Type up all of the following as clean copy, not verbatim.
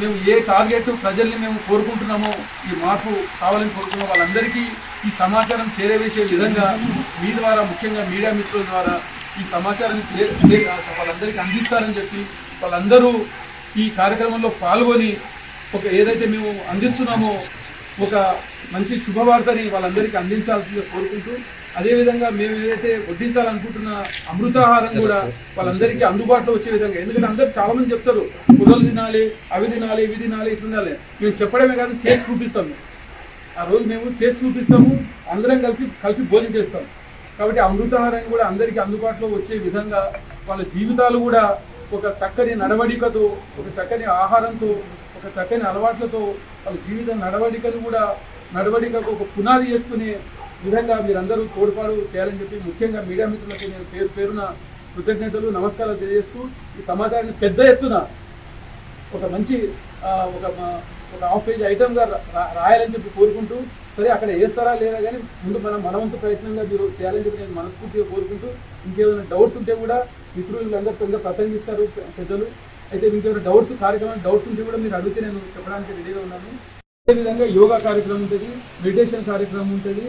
మేము ఏ టార్గెట్ ప్రజల్ని మేము కోరుకుంటున్నామో, ఈ మార్పు కావాలని కోరుకున్నామో వాళ్ళందరికీ ఈ సమాచారం చేరవేసే విధంగా మీ ద్వారా, ముఖ్యంగా మీడియా మిత్రుల ద్వారా ఈ సమాచారాన్ని వాళ్ళందరికీ అందిస్తారని చెప్పి వాళ్ళందరూ ఈ కార్యక్రమంలో పాల్గొని ఏదైతే మేము అందిస్తున్నామో ఒక మంచి శుభవార్తని వాళ్ళందరికీ అందించాల్సిందిగా కోరుకుంటూ, అదేవిధంగా మేము ఏదైతే వడ్డించాలనుకుంటున్న అమృతాహారం కూడా వాళ్ళందరికీ అందుబాటులో వచ్చే విధంగా, ఎందుకంటే అందరూ చాలా మంది చెప్తారు కుర్రలు తినాలి, అవి తినాలి, ఇవి తినాలి, ఇట్లా తినాలి. మేము చెప్పడమే కాదు, చేసి చూపిస్తాము. ఆ రోజు మేము చేసి చూపిస్తాము, అందరం కలిసి భోజనం చేస్తాం. కాబట్టి అమృతాహారం కూడా అందరికీ అందుబాటులో వచ్చే విధంగా వాళ్ళ జీవితాలు కూడా ఒక చక్కని నడవడికతో, ఒక చక్కని ఆహారంతో, ఒక చక్కని అలవాట్లతో వాళ్ళ జీవిత నడవడికకు ఒక పునాది చేసుకునే విధంగా మీరందరూ తోడ్పాటు చేయాలని చెప్పి ముఖ్యంగా మీడియా మిత్రులకు నేను పేరున కృతజ్ఞతలు, నమస్కారాలు తెలియజేస్తూ ఈ సమాచారాన్ని పెద్ద ఎత్తున ఒక మంచి ఒక హాఫ్ పేజ్ ఐటమ్గా రాయాలని చెప్పి కోరుకుంటూ, సరే అక్కడ వేస్తారా లేదా కానీ ముందు మనవంతు ప్రయత్నంగా మీరు చేయాలని చెప్పి నేను మనస్ఫూర్తిగా కోరుకుంటూ, ఇంకేమైనా డౌట్స్ ఉంటే కూడా మిత్రులు అందరూ కొంచెం ప్రసంగిస్తారు పెద్దలు, అయితే ఇంకేమైనా కార్యక్రమం డౌట్స్ ఉంటే కూడా మీరు అడిగితే నేను చెప్పడానికి రెడీగా ఉన్నాను. అదేవిధంగా యోగా కార్యక్రమం ఉంటుంది, మెడిటేషన్ కార్యక్రమం ఉంటుంది.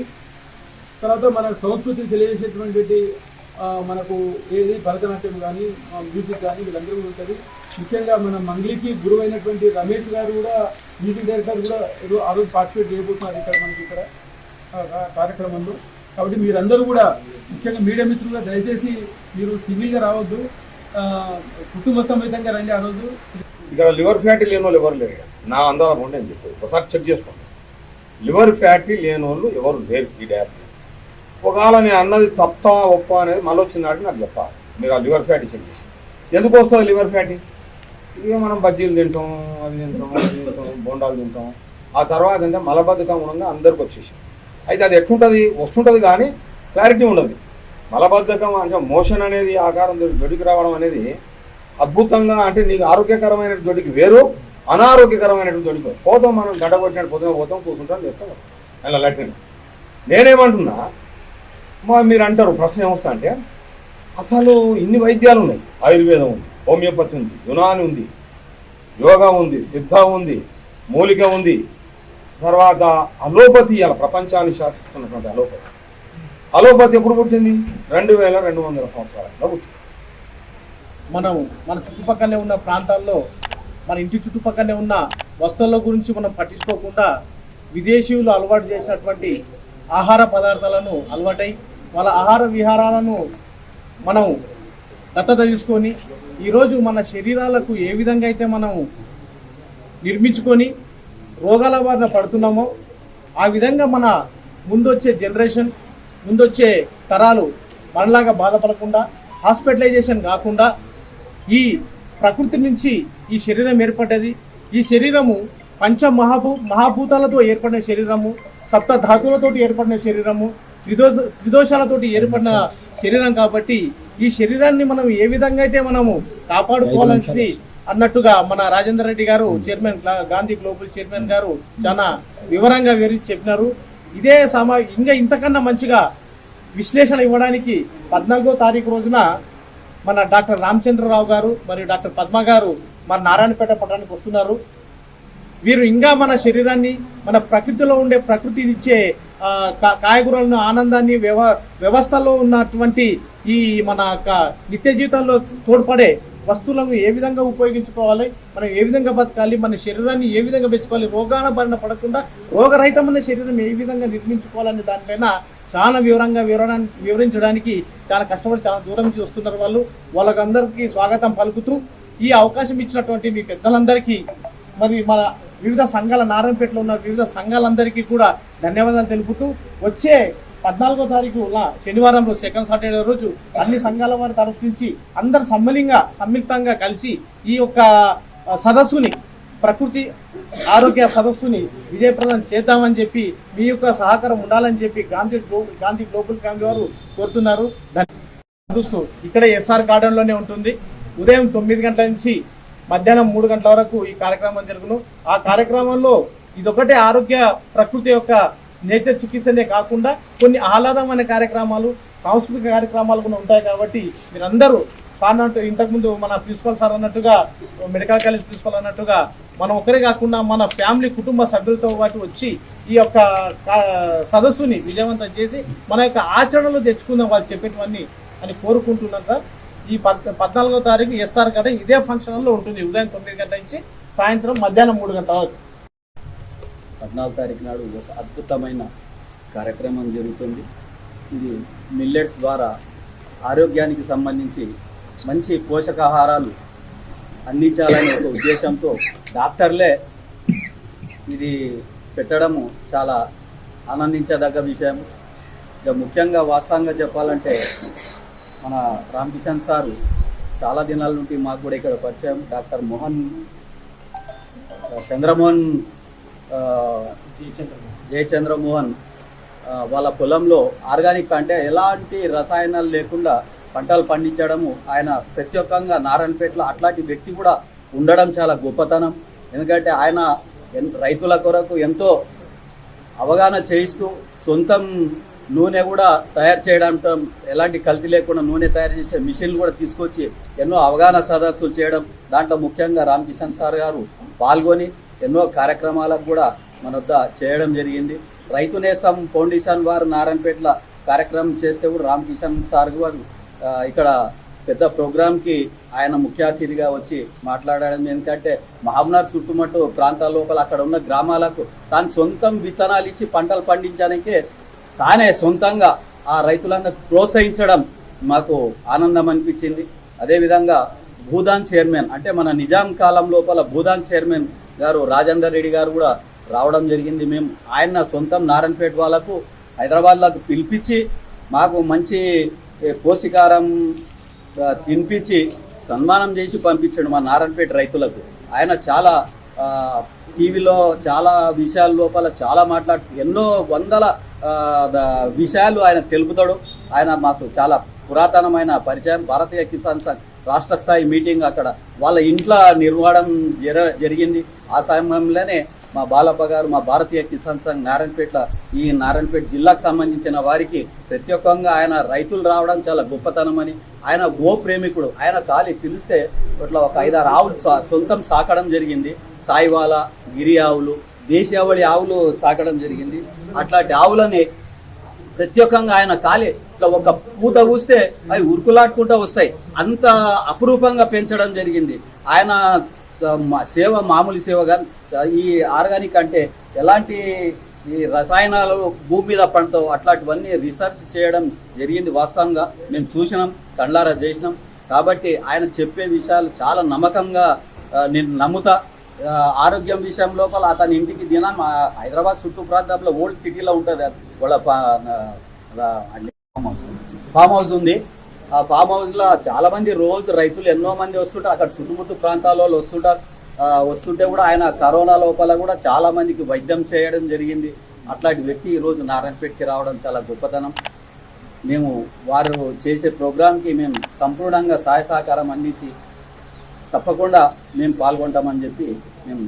తర్వాత మన సంస్కృతిని తెలియజేసేటువంటి మనకు ఏది భరతనాట్యం కానీ, మ్యూజిక్ కానీ వీళ్ళందరూ కూడా ఉంటుంది. ముఖ్యంగా మన మంగ్లీకి గురువు అయినటువంటి రమేష్ గారు కూడా, మ్యూజిక్ డైరెక్టర్ కూడా ఆ రోజు పార్టిసిపేట్ చేయబోతున్నారు ఇక్కడ కార్యక్రమంలో. కాబట్టి మీరందరూ కూడా ముఖ్యంగా మీడియా మిత్రులుగా దయచేసి మీరు సివిల్గా రావద్దు, కుటుంబ సమేతంగా రండి. ఆ రోజు ఇక్కడ లివర్ ఫ్యాటీ లేని వాళ్ళు ఎవరు లేరు. నా అందరం ఉండే అని చెప్పి ఒకసారి చెక్ చేసుకోండి. లివర్ ఫ్యాటీ లేని వాళ్ళు ఎవరు లేరు ఈ డ్యాస్. ఒకవేళ నేను అన్నది తప్ప ఒప్ప అనేది మళ్ళీ వచ్చినాడు నాకు చెప్పాలి. మీరు ఆ లివర్ ఫ్యాటీ చెక్ చేసి ఎందుకు వస్తుంది లివర్ ఫ్యాటీ? ఇక మనం బజ్జీలు తింటాం, అవి తింటాం, బొండాలు తింటాం. ఆ తర్వాత అంటే మలబద్ధకం ఉండగా అందరికి వచ్చేసి, అయితే అది ఎట్లుంటుంది వస్తుంటుంది కానీ క్లారిటీ ఉండదు. మలబద్ధకం అంటే మోషన్ అనేది ఆకారం దొడికి రావడం అనేది అద్భుతంగా, అంటే నీకు ఆరోగ్యకరమైన దొడికి వేరు, అనారోగ్యకరమైనటువంటి దొడికి పోతాం. మనం గడ్డ కొట్టినట్టు పొద్దున పోతాం, కూర్చుంటాం, చేస్తాం అలా లెట్రిన్. నేనేమంటున్నా, మీరు అంటారు ప్రశ్న ఏమొస్తా అంటే, అసలు ఇన్ని వైద్యాలు ఉన్నాయి. ఆయుర్వేదం ఉంది, హోమియోపతి ఉంది, యునాని ఉంది, యోగా ఉంది, సిద్ధ ఉంది, మూలిక ఉంది, తర్వాత అలోపతి. అలా ప్రపంచాన్ని శాసిస్తున్నటువంటి అలోపతి ఎప్పుడు పుట్టింది? 2200 సంవత్సరాలలో పుట్టింది. మన చుట్టుపక్కలనే ఉన్న ప్రాంతాల్లో, మన ఇంటి చుట్టుపక్కలనే ఉన్న వస్తువుల గురించి మనం పట్టించుకోకుండా విదేశీయులు అలవాటు చేసినటువంటి ఆహార పదార్థాలను అలవాటై వాళ్ళ ఆహార విహారాలను మనం దత్తత తీసుకొని ఈరోజు మన శరీరాలకు ఏ విధంగా అయితే మనం నిర్మించుకొని రోగాల బారిన పడుతున్నామో ఆ విధంగా మన ముందొచ్చే జనరేషన్, ముందొచ్చే తరాలు మనలాగా బాధపడకుండా, హాస్పిటలైజేషన్ కాకుండా, ఈ ప్రకృతి నుంచి ఈ శరీరం ఏర్పడ్డది. ఈ శరీరము మహాభూతాలతో ఏర్పడిన శరీరము, సప్త ధాతువులతో ఏర్పడిన శరీరము, త్రిదోషాలతో ఏర్పడిన శరీరం. కాబట్టి ఈ శరీరాన్ని మనం ఏ విధంగా అయితే మనము కాపాడుకోవాలని అన్నట్టుగా మన రాజేందర్ రెడ్డి గారు, చైర్మన్, గాంధీ గ్లోబల్ చైర్మన్ గారు చాలా వివరంగా వివరించి చెప్పినారు. ఇదే ఇంకా ఇంతకన్నా మంచిగా విశ్లేషణ ఇవ్వడానికి 14వ తారీఖు రోజున మన డాక్టర్ రామచంద్రరావు గారు మరియు డాక్టర్ పద్మ గారు మన నారాయణపేట పట్టణానికి వస్తున్నారు. వీరు ఇంకా మన శరీరాన్ని, మన ప్రకృతిలో ఉండే ప్రకృతినిచ్చే కాయగూరలను, ఆనందాన్ని, వ్యవస్థలో ఉన్నటువంటి ఈ మన నిత్య జీవితంలో తోడ్పడే వస్తువులను ఏ విధంగా ఉపయోగించుకోవాలి, మనం ఏ విధంగా బతకాలి, మన శరీరాన్ని ఏ విధంగా పెంచుకోవాలి, రోగాల బారిన పడకుండా రోగరహితమైన శరీరం ఏ విధంగా నిర్మించుకోవాలనే దానిపైన చాలా వివరంగా వివరించడానికి చాలా కష్టపడి చాలా దూరం నుంచి వస్తున్నారు వాళ్ళు. వాళ్ళకందరికీ స్వాగతం పలుకుతూ ఈ అవకాశం ఇచ్చినటువంటి మీ పెద్దలందరికీ, మరి మన వివిధ సంఘాల, నారాయణపేటలో ఉన్న వివిధ సంఘాలందరికీ కూడా ధన్యవాదాలు తెలుపుతూ, వచ్చే 14వ తారీఖు శనివారం రోజు, సెకండ్ సాటర్డే రోజు అన్ని సంఘాల వారి తరఫు నుంచి అందరు సంయుక్తంగా కలిసి ఈ యొక్క సదస్సుని, ప్రకృతి ఆరోగ్య సదస్సుని విజయప్రదం చేద్దామని చెప్పి, మీ యొక్క సహకారం ఉండాలని చెప్పి గాంధీ గ్లోబల్ ఫ్యామిలీ వారు కోరుతున్నారు. సదస్సు ఇక్కడ ఎస్ఆర్ గార్డెన్లోనే ఉంటుంది. ఉదయం 9 గంటల నుంచి మధ్యాహ్నం 3 గంటల వరకు ఈ కార్యక్రమం జరుగును. ఆ కార్యక్రమంలో ఇదొకటే ఆరోగ్య ప్రకృతి యొక్క నేచర్ చికిత్సనే కాకుండా కొన్ని ఆహ్లాదమైన కార్యక్రమాలు, సాంస్కృతిక కార్యక్రమాలు కూడా ఉంటాయి. కాబట్టి మీరందరూ ఇంతకుముందు మన ప్రిన్సిపల్ సార్ అన్నట్టుగా, మెడికల్ కాలేజ్ ప్రిన్సిపల్ అన్నట్టుగా మనం ఒక్కరే కాకుండా మన ఫ్యామిలీ కుటుంబ సభ్యులతో పాటు వచ్చి ఈ యొక్క సదస్సుని విజయవంతం చేసి మన యొక్క ఆచరణలో తెచ్చుకుందాం వాళ్ళు చెప్పేటివన్నీ అని కోరుకుంటున్నాం సార్. ఈ 14వ తారీఖు ఎస్ఆర్ గడ ఇదే ఫంక్షన్ హాల్లో ఉంటుంది. ఉదయం 9 గంటల నుంచి సాయంత్రం మధ్యాహ్నం 3 గంటల వరకు. 14వ తారీఖు నాడు ఒక అద్భుతమైన కార్యక్రమం జరుగుతుంది. ఇది మిల్లెట్స్ ద్వారా ఆరోగ్యానికి సంబంధించి మంచి పోషకాహారాలు అందించాలనే ఒక ఉద్దేశంతో డాక్టర్లే ఇది పెట్టడము చాలా ఆనందించదగ్గ విషయం. ఇక ముఖ్యంగా వాస్తవంగా చెప్పాలంటే మన రామకిషన్ సారు చాలా దినాల నుండి మాకు కూడా ఇక్కడ పరిచయం. డాక్టర్ చంద్రమోహన్ జయచంద్రమోహన్ వాళ్ళ పొలంలో ఆర్గానిక్ అంటే ఎలాంటి రసాయనాలు లేకుండా పంటలు పండించడము, ఆయన ప్రత్యేకంగా నారాయణపేటలో అట్లాంటి వ్యక్తి కూడా ఉండడం చాలా గొప్పతనం. ఎందుకంటే ఆయన రైతుల కొరకు ఎంతో అవగాహన చేయిస్తూ సొంతం నూనె కూడా తయారు చేయడంతో ఎలాంటి కల్తీ లేకుండా నూనె తయారు చేసే మిషన్లు కూడా తీసుకొచ్చి ఎన్నో అవగాహన సదస్సులు చేయడం, దాంట్లో ముఖ్యంగా రామకిషన్ సార్ గారు పాల్గొని ఎన్నో కార్యక్రమాలకు కూడా మన వద్ద చేయడం జరిగింది. రైతు నేస్తం ఫౌండేషన్ వారు నారాయణపేటలో కార్యక్రమం చేస్తే కూడా రామకిషన్ సార్ గారు ఇక్కడ పెద్ద ప్రోగ్రాంకి ఆయన ముఖ్య అతిథిగా వచ్చి మాట్లాడడం. ఎందుకంటే మహబూబ్నగర్ చుట్టుముట్టు ప్రాంతాల లోపల అక్కడ ఉన్న గ్రామాలకు తాను సొంతం విత్తనాలు ఇచ్చి పంటలు పండించడానికే తానే సొంతంగా ఆ రైతులందరూ ప్రోత్సహించడం మాకు ఆనందం అనిపించింది. అదేవిధంగా భూదాన్ చైర్మన్ అంటే మన నిజాం కాలం లోపల భూదాన్ చైర్మన్ గారు రాజేందర్ రెడ్డి గారు కూడా రావడం జరిగింది. మేము ఆయన సొంతం నారాయణపేట వాళ్ళకు హైదరాబాద్లకు పిలిపించి మాకు మంచి పౌష్టికారం తినిపించి సన్మానం చేసి పంపించాడు మా నారాయణపేట రైతులకు. ఆయన చాలా టీవీలో చాలా విషయాల లోపల చాలా ఎన్నో వందల విషయాలు ఆయన తెలుపుతాడు. ఆయన మాకు చాలా పురాతనమైన పరిచయం. భారతీయ కిసాన్ సంఘ్ రాష్ట్ర స్థాయి మీటింగ్ అక్కడ వాళ్ళ ఇంట్లో నిర్వహణం జరిగింది. ఆ సమయంలోనే మా బాలప్ప గారు మా భారతీయ కిసాన్ సంఘ్ ఈ నారాయణపేట జిల్లాకు సంబంధించిన వారికి ప్రత్యేకంగా ఆయన రైతులు రావడం చాలా గొప్పతనమని, ఆయన గో ప్రేమికుడు. ఆయన ఖాళీ పిలిస్తే ఇట్లా ఒక 5-6 ఆవులు సొంతం సాకడం జరిగింది. సాయివాల, గిరి ఆవులు, దేశీయావళి ఆవులు సాకడం జరిగింది. అట్లాంటి ఆవులని ప్రత్యేకంగా ఆయన ఖాళీ ఇట్లా ఒక పూత కూస్తే అవి ఉరుకులాడుకుంటూ వస్తాయి. అంత అపురూపంగా పెంచడం జరిగింది. ఆయన సేవ మామూలు సేవగా ఈ ఆర్గానిక్ అంటే ఎలాంటి ఈ రసాయనాలు భూమి మీద పండుతావు అట్లాంటివన్నీ రీసెర్చ్ చేయడం జరిగింది. వాస్తవంగా మేము చూసినాం, కండ్లారా చేసినాం. కాబట్టి ఆయన చెప్పే విషయాలు చాలా నమ్మకంగా నేను నమ్ముతా. ఆరోగ్యం విషయం లోపల అతని ఇంటికి దినం హైదరాబాద్ చుట్టూ ప్రాంతంలో ఓల్డ్ సిటీలో ఉంటుంది వాళ్ళ ఫామ్ హౌస్ ఉంది. ఆ ఫామ్ హౌస్లో చాలా మంది రోజు రైతులు ఎన్నో మంది వస్తుంటారు. అక్కడ చుట్టుముట్టు ప్రాంతాల వాళ్ళు వస్తుంటే కూడా ఆయన కరోనా లోపల కూడా చాలా మందికి వైద్యం చేయడం జరిగింది. అట్లాంటి వ్యక్తి ఈరోజు నారాయణపేటకి రావడం చాలా గొప్పతనం. మేము వారు చేసే ప్రోగ్రాంకి మేము సంపూర్ణంగా సహాయ సహకారం అందించి తప్పకుండా మేము పాల్గొంటామని చెప్పి మేము